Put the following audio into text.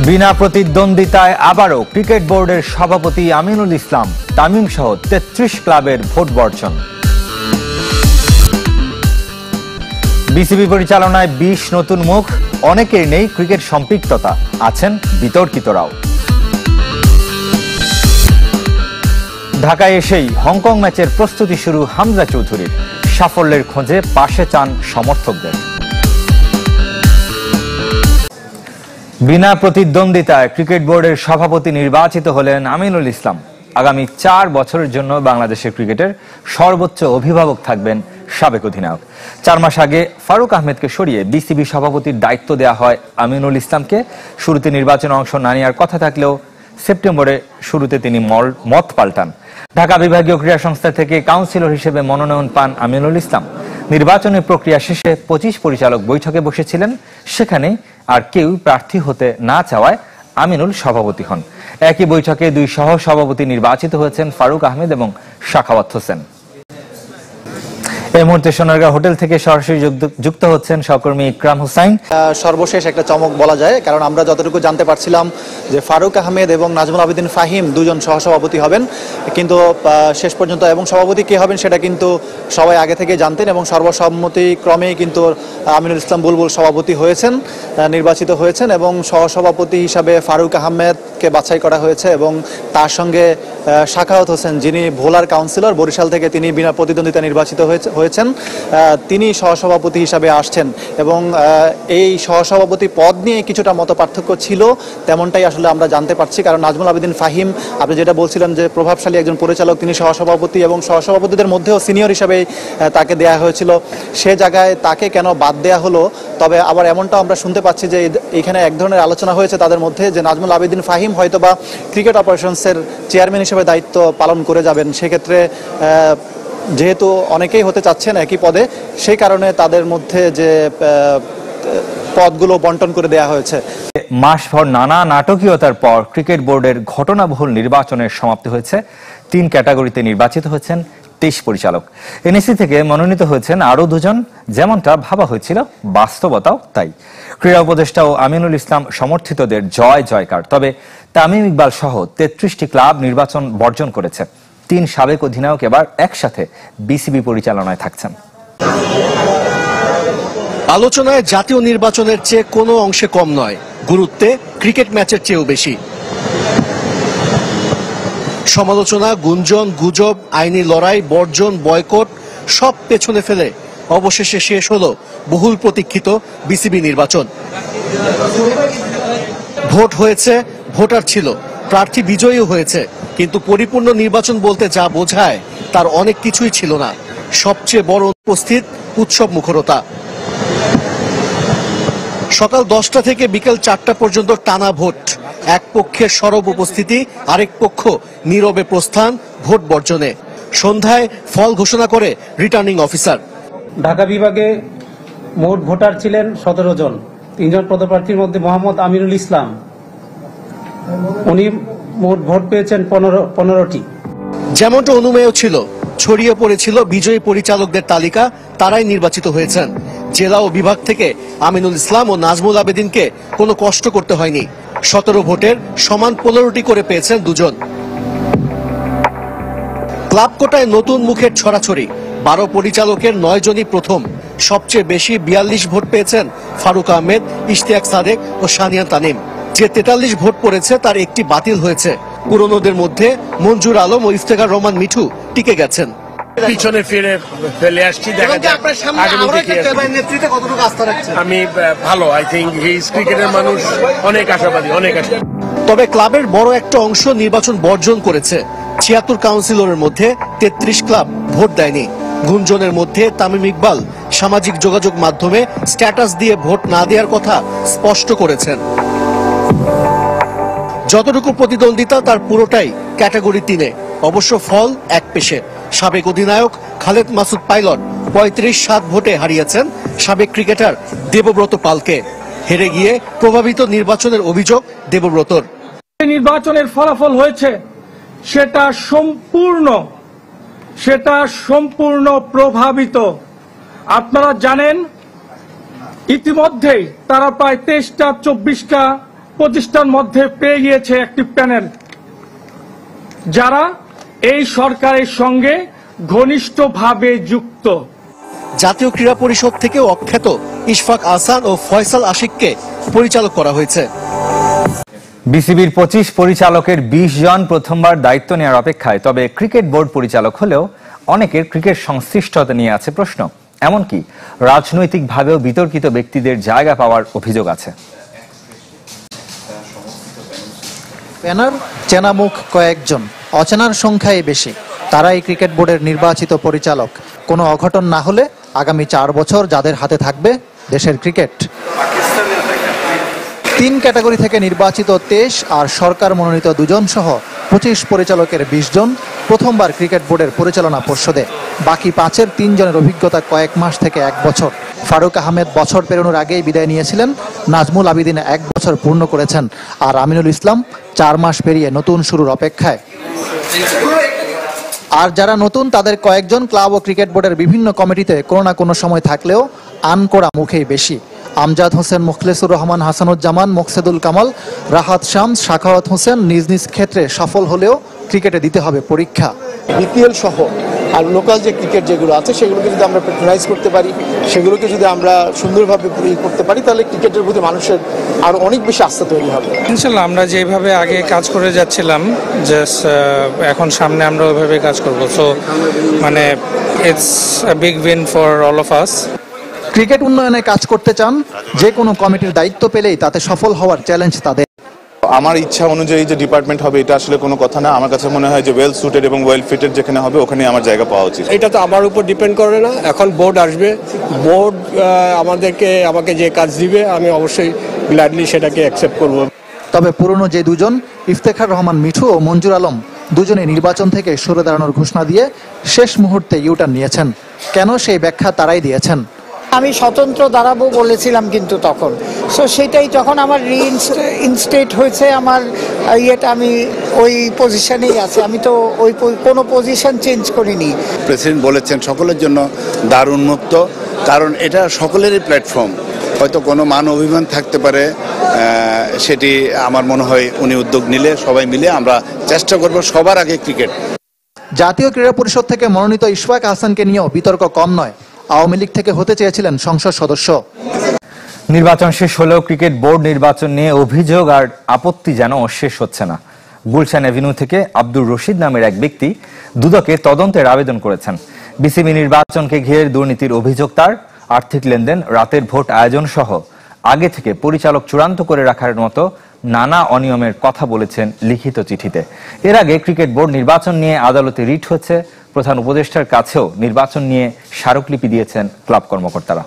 বিনা প্রতিদ্বন্দ্বিতায় আবারও ক্রিকেট বোর্ডের সভাপতি আমিনুল ইসলাম তামিম সহ ৩৩ ক্লাবের ভোট বর্জন। বিসিবি পরিচালনায় ২০ নতুন মুখ, অনেকের নেই ক্রিকেট সম্পৃক্ততা, আছেন বিতর্কিতরাও। ঢাকায় এসেই হংকং ম্যাচের প্রস্তুতি শুরু হামজা চৌধুরীর, সাফল্যের খোঁজে পাশে চান সমর্থকদের। বিনা প্রতিদ্বন্দ্বিতায় ক্রিকেট বোর্ডের সভাপতি নির্বাচিত হলেন আমিনুল ইসলাম। আগামী ৪ বছরের জন্য বাংলাদেশের ক্রিকেটের সর্বোচ্চ অভিভাবক থাকবেন সাবেক অধিনায়ক। ৪ মাস আগে ফারুক আহমেদকে সরিয়ে বিসিবি সভাপতির দায়িত্ব দেওয়া হয় আমিনুল ইসলামকে। শুরুতে নির্বাচনে অংশ না নেওয়ার কথা থাকলেও সেপ্টেম্বরে শুরুতে তিনি মত পাল্টান। ঢাকা বিভাগীয় ক্রীড়া সংস্থা থেকে কাউন্সিলর হিসেবে মনোনয়ন পান আমিনুল ইসলাম। নির্বাচনের প্রক্রিয়া শেষে ২৫ পরিচালক বৈঠকে বসেছিলেন, সেখানে আর কেউ প্রার্থী হতে না চাওয়ায় আমিনুল সভাপতি হন। একই বৈঠকে ২ সহ সভাপতি নির্বাচিত হয়েছেন ফারুক আহমেদ এবং সাখাওয়াত হোসেন। এই মুহূর্তে সোনারগাঁ হোটেল থেকে সরাসরি যুক্ত হচ্ছেন সহকর্মী ইকরাম হুসাইন। সর্বশেষ একটা চমক বলা যায়, কারণ আমরা যতটুকু জানতে পারছিলাম যে ফারুক আহমেদ এবং নাজমুল আবেদিন ফাহিম দুজন সহসভাপতি হবেন, কিন্তু শেষ পর্যন্ত এবং সভাপতি কে হবেন সেটা কিন্তু সবাই আগে থেকে জানতেন এবং সর্বসম্মতিক্রমেই কিন্তু আমিনুল ইসলাম বুলবুল সভাপতি হয়েছেন, নির্বাচিত হয়েছেন এবং সহসভাপতি হিসাবে ফারুক আহমেদকে বাছাই করা হয়েছে এবং তার সঙ্গে সাখাওয়াত হোসেন, যিনি ভোলার কাউন্সিলর, বরিশাল থেকে তিনি বিনা প্রতিদ্বন্দ্বিতা নির্বাচিত হয়েছেন, তিনি সহসভাপতি হিসাবে আসছেন এবং এই সহসভাপতি পদ নিয়ে কিছুটা মতপার্থক্য ছিল, তেমনটাই আসলে আমরা জানতে পারছি। কারণ নাজমুল আবেদিন ফাহিম, আপনি যেটা বলছিলেন যে প্রভাবশালী একজন পরিচালক, তিনি সহসভাপতি এবং সহসভাপতিদের মধ্যেও সিনিয়র হিসাবে তাকে দেয়া হয়েছিল, সে জায়গায় তাকে কেন বাদ দেয়া হলো? তবে আবার এমনটাও আমরা শুনতে পাচ্ছি যে এখানে এক ধরনের আলোচনা হয়েছে তাদের মধ্যে যে নাজমুল আবেদিন ফাহিম হয়তোবা ক্রিকেট অপারেশনসের চেয়ারম্যান হিসেবে দায়িত্ব পালন করে যাবেন। সেক্ষেত্রে যেহেতু অনেকেই হতে চাচ্ছেন একই পদে, সেই কারণে তাদের মধ্যে যে পদগুলো বন্টন করে দেয়া হয়েছে। মাসভর নানা নাটকীয়তার পর ক্রিকেট বোর্ডের ঘটনাবহুল নির্বাচনের সমাপ্তি হয়েছে। ৩ ক্যাটাগরিতে নির্বাচিত হয়েছেন ২৩ পরিচালক। এনএসি থেকে মনোনীত হয়েছেন আরও 2 জন। যেমনটা ভাবা হয়েছিল বাস্তবতাও তাই। ক্রীড়া উপদেষ্টা ও আমিনুল ইসলাম সমর্থিতদের জয় জয়কার। তবে তামিম ইকবাল সহ ৩৩টি ক্লাব নির্বাচন বর্জন করেছে। ৩ সাবেক অধিনায়ক এবার একসাথে বিসিবি পরিচালনায় থাকছেন। আলোচনায় জাতীয় নির্বাচনের চেয়ে কোনো অংশে কম নয়, গুরুত্বে ক্রিকেট ম্যাচের চেয়েও বেশি। সমালোচনা, গুঞ্জন, গুজব, আইনি লড়াই, বর্জন, বয়কট সব পেছনে ফেলে অবশেষে শেষ হলো বহুল প্রতীক্ষিত বিসিবি নির্বাচন। ভোট হয়েছে, ভোটার ছিল, প্রার্থী বিজয়ীও হয়েছে, কিন্তু পরিপূর্ণ নির্বাচন বলতে যা বোঝায় তার অনেক কিছুই ছিল না। সবচেয়ে বড় উপস্থিত উৎসব মুখরতা। সকাল 10টা থেকে বিকেল 4টা পর্যন্ত টানা ভোট। এক পক্ষের সরব উপস্থিতি, আরেক পক্ষ নীরবে প্রস্থান ভোট বর্জনে। সন্ধ্যায় ফল ঘোষণা করে রিটার্নিং অফিসার। ঢাকা বিভাগে মোট ভোটার ছিলেন 17 জন। 3 জন পদপ্রার্থীর মধ্যে মোহাম্মদ আমিনুল ইসলাম, উনি মোট ভোট পেয়েছেন 15টি। যেমনটা অনুমেয় ছিল, ছড়িয়ে পড়েছিল বিজয়ী পরিচালকদের তালিকা, তারাই নির্বাচিত হয়েছেন। জেলা ও বিভাগ থেকে আমিনুল ইসলাম ও নাজমুল আবেদিনকে কোনো কষ্ট করতে হয়নি। 17 ভোটের সমান 15টি করে পেয়েছেন 2 জন। ক্লাব কোটায় নতুন মুখের ছড়াছড়ি। 12 পরিচালকের 9 জনই প্রথম। সবচেয়ে বেশি 42 ভোট পেয়েছেন ফারুক আহমেদ, ইশতিয়াক সাদেক ও সানিয়া তানিম। যে 43 ভোট পড়েছে তার একটি বাতিল হয়েছে। পুরনোদের মধ্যে মঞ্জুর আলম ও ইফতেখার রহমান মিঠু টিকে গেছেন। পিছনে ফেলে আসছি, আমি ভালো। আই থিঙ্ক ক্রিকেটের মানুষ অনেক আশাবাদী, অনেক আশাবাদী। তবে ক্লাবের বড় একটা অংশ নির্বাচন বর্জন করেছে। 76 কাউন্সিলরের মধ্যে 33 ক্লাব ভোট দেয়নি। গুঞ্জনের মধ্যে তামিম ইকবাল সামাজিক যোগাযোগ মাধ্যমে স্ট্যাটাস দিয়ে ভোট না দেওয়ার কথা স্পষ্ট করেছেন। যতটুকু প্রতিদ্বন্দ্বিতা তার পুরোটাই ক্যাটাগরি 3-এ। অবশ্য ফল এক পেশে। সাবেক অধিনায়ক খালেদ মাসুদ পাইলট 35-7 ভোটে হারিয়েছেন সাবেক ক্রিকেটার দেবব্রত পালকে। হেরে গিয়ে প্রভাবিত নির্বাচনের অভিযোগ দেবব্রতর। নির্বাচনের ফলাফল হয়েছে সেটা সম্পূর্ণ প্রভাবিত। আপনারা জানেন ইতিমধ্যেই তারা প্রায় 23টা 24টা 25টার মধ্যে পেয়ে গিয়েছে একটি প্যানেল, যারা এই সরকারের সঙ্গে ঘনিষ্ঠভাবে যুক্ত। জাতীয় ক্রীড়া পরিষদ থেকেও অখ্যাত ইশফাক আহসান ও ফয়সাল আশিককে পরিচালক করা হয়েছে। বিসিবির 25 পরিচালকের 20 জন প্রথমবার দায়িত্ব নেওয়ার অপেক্ষায়। তবে ক্রিকেট বোর্ড পরিচালক হলেও অনেকের ক্রিকেট সংশ্লিষ্টতা নিয়ে আছে প্রশ্ন। এমনকি রাজনৈতিকভাবেও বিতর্কিত ব্যক্তিদের জায়গা পাওয়ার অভিযোগ আছে। ব্যানার চেনা মুখ কয়েকজন, অচেনার সংখ্যাই বেশি। তারাই ক্রিকেট বোর্ডের নির্বাচিত পরিচালক। কোনো অঘটন না হলে আগামী 4 বছর যাদের হাতে থাকবে দেশের ক্রিকেট। 3 ক্যাটাগরি থেকে নির্বাচিত 23 আর সরকার মনোনীত 2 জন সহ 25 পরিচালকের 20 জন প্রথমবার ক্রিকেট বোর্ডের পরিচালনা পর্ষদে। বাকি 5-এর 3 জনের অভিজ্ঞতা কয়েক মাস থেকে 1 বছর। ফারুক আহমেদ বছর পেরোনোর আগেই বিদায় নিয়েছিলেন, নাজমুল আবিদিন 1 বছর পূর্ণ করেছেন, আর আমিনুল ইসলাম 4 মাস পেরিয়ে নতুন শুরুর অপেক্ষায়। আর যারা নতুন তাদের কয়েকজন ক্লাব ও ক্রিকেট বোর্ডের বিভিন্ন কমিটিতে কোনো না কোনো সময় থাকলেও আনকোড়া মুখেই বেশি। আমজাদ হোসেন, মুখলেসুর রহমান, হাসানুজ্জামান, মোকসেদুল কামাল, রাহাত শামস, শাখাওয়াত হোসেন নিজ নিজ ক্ষেত্রে সফল হলেও ক্রিকেটে দিতে হবে পরীক্ষা। বিপিএল সহ আর লোকাল যে ক্রিকেট যেগুলো আছে সেগুলোকে যদি আমরা প্যাট্রোনাইজ করতে পারি, সেগুলোকে যদি আমরা সুন্দরভাবে করতে পারি, তাহলে ক্রিকেটের প্রতি মানুষের আরো অনেক বেশি আস্থা তৈরি হবে। ইনশাল্লাহ আমরা যেভাবে আগে কাজ করে যাচ্ছিলাম, জাস্ট এখন সামনে আমরা ওইভাবে কাজ করব। সো মানে it's a big win for all of us. Cricket উন্নয়নে কাজ করতে চান, যে কোনো কমিটির দায়িত্ব পেলেই তাতে সফল হওয়ার চ্যালেঞ্জ তাদের। আমার ইচ্ছা অনুযায়ী যে ডিপার্টমেন্ট হবে এটা আসলে কোনো কথা না। আমার কাছে মনে হয় যে ওয়েল সুটেড এবং ওয়েল ফিটেড যেখানে হবে ওখানে আমার জায়গা পাওয়া উচিত। এটা তো আমার উপর ডিপেন্ড করে না, এখন বোর্ড আসবে, বোর্ড আমাকে যে কাজ দিবে আমি অবশ্যই গ্ল্যাডলি সেটাকে অ্যাকসেপ্ট করব। তবে পুরনো যে 2 জন, ইফতেখার রহমান মিঠু ও মঞ্জুর আলম, দুজনে নির্বাচন থেকে সরে দাঁড়ানোর ঘোষণা দিয়ে শেষ মুহূর্তে ইউটার্ন নিয়েছেন। কেন সেই ব্যাখ্যা তারাই দিয়েছেন। আমি স্বতন্ত্র দাঁড়াবো বলেছিলাম, কিন্তু তখন সেটাই যখন আমার রিইনস্টেট হয়েছে আমার ইয়েটা, আমি ওই পজিশনেই আছি। আমি তো ওই কোনো পজিশন চেঞ্জ করিনি। প্রেসিডেন্ট বলেছেন সকলের জন্য দ্বার উন্মুক্ত, কারণ এটা সকলেরই প্ল্যাটফর্ম। হয়তো কোনো মান অভিমান থাকতে পারে, সেটি আমার মনে হয় উনি উদ্যোগ নিলে সবাই মিলে আমরা চেষ্টা করব সবার আগে ক্রিকেট। জাতীয় ক্রীড়া পরিষদ থেকে মনোনীত ইশফাক আহসানকে নিয়েও বিতর্ক কম নয়। আওয়ামী লীগ থেকে হতে চেয়েছিলেন সংসদ সদস্য। নির্বাচন শেষ হলেও ক্রিকেট বোর্ড নির্বাচন নিয়ে অভিযোগ আর আপত্তি যেন শেষ হচ্ছে না। গুলশান এভিনিউ থেকে আব্দুর রশিদ নামের এক ব্যক্তি দুদকে তদন্তের আবেদন করেছেন। বিসিবি নির্বাচনকে ঘিরে দুর্নীতির অভিযোগ তার, আর্থিক লেনদেন, রাতের ভোট আয়োজন সহ আগে থেকে পরিচালক চূড়ান্ত করে রাখার মতো নানা অনিয়মের কথা বলেছেন লিখিত চিঠিতে। এর আগে ক্রিকেট বোর্ড নির্বাচন নিয়ে আদালতে রিট হচ্ছে। প্রধান উপদেষ্টার কাছেও নির্বাচন নিয়ে স্মারকলিপি দিয়েছেন ক্লাব কর্মকর্তারা।